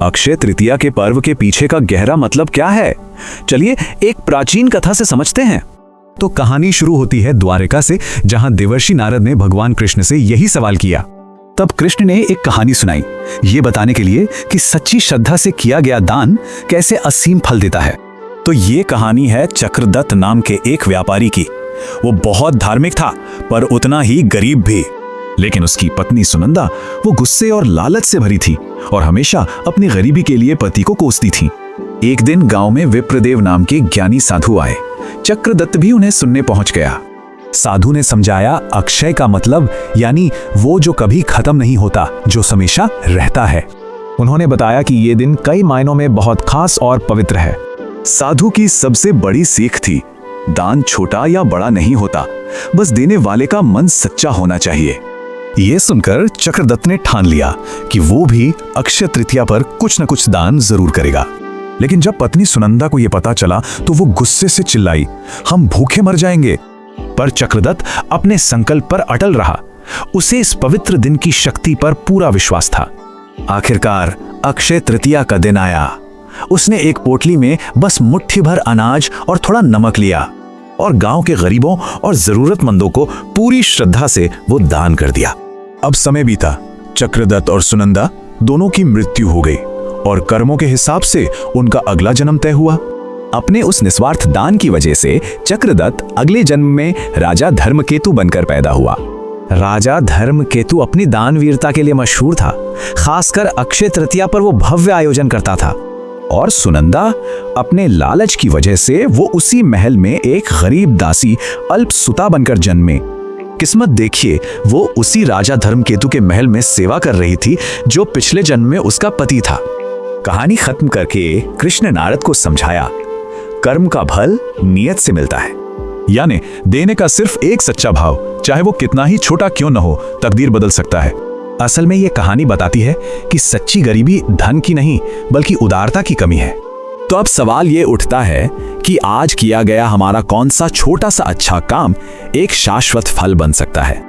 अक्षय तृतीया के पर्व के पीछे का गहरा मतलब क्या है? चलिए एक प्राचीन कथा से समझते हैं। तो कहानी शुरू होती है द्वारिका से, जहां देवर्षि नारद ने भगवान कृष्ण से यही सवाल किया। तब कृष्ण ने एक कहानी सुनाई, ये बताने के लिए कि सच्ची श्रद्धा से किया गया दान कैसे असीम फल देता है। तो ये कहानी है चक्रदत्त नाम के एक व्यापारी की। वो बहुत धार्मिक था पर उतना ही गरीब भी। लेकिन उसकी पत्नी सुनंदा वो गुस्से और लालच से भरी थी और हमेशा अपनी गरीबी के लिए पति को कोसती थी। एक दिन गांव में विप्रदेव नाम के ज्ञानी साधु आए। चक्रदत्त भी उन्हें सुनने पहुंच गया। साधु ने समझाया, अक्षय का मतलब यानी वो जो कभी खत्म नहीं होता, जो हमेशा रहता है। उन्होंने बताया कि ये दिन कई मायनों में बहुत खास और पवित्र है। साधु की सबसे बड़ी सीख थी, दान छोटा या बड़ा नहीं होता, बस देने वाले का मन सच्चा होना चाहिए। ये सुनकर चक्रदत्त ने ठान लिया कि वो भी अक्षय तृतीया पर कुछ न कुछ दान जरूर करेगा। लेकिन जब पत्नी सुनंदा को यह पता चला तो वो गुस्से से चिल्लाई, हम भूखे मर जाएंगे। पर चक्रदत्त अपने संकल्प पर अटल रहा। उसे इस पवित्र दिन की शक्ति पर पूरा विश्वास था। आखिरकार अक्षय तृतीया का दिन आया। उसने एक पोटली में बस मुट्ठी भर अनाज और थोड़ा नमक लिया और गांव के गरीबों और जरूरतमंदों को पूरी श्रद्धा से वो दान कर दिया। अब समय बीता। चक्रदत्त और सुनंदा दोनों की मृत्यु हो गई और कर्मों के हिसाब से उनका अगला जन्म तय हुआ। अपने उस निस्वार्थ दान की वजह से चक्रदत्त अगले जन्म में राजा धर्मकेतु बनकर पैदा हुआ। राजा धर्मकेतु अपनी दानवीरता के लिए मशहूर था। खासकर अक्षय तृतीया पर वो भव्य आयोजन करता था। और सुनंदा अपने लालच की वजह से वो उसी महल में एक गरीब दासी अल्पसुता बनकर जन्मे। किस्मत देखिए, वो उसी राजा धर्मकेतु के महल में सेवा कर रही थी जो पिछले जन्म में उसका पति था। कहानी खत्म करके कृष्ण नारद को समझाया, कर्म का फल नियत से मिलता है। यानी देने का सिर्फ एक सच्चा भाव, चाहे वो कितना ही छोटा क्यों न हो, तकदीर बदल सकता है। असल में ये कहानी बताती है कि सच्ची गरीबी धन की नहीं बल्कि उदारता की कमी है। तो अब सवाल ये उठता है कि आज किया गया हमारा कौन सा छोटा सा अच्छा काम एक शाश्वत फल बन सकता है।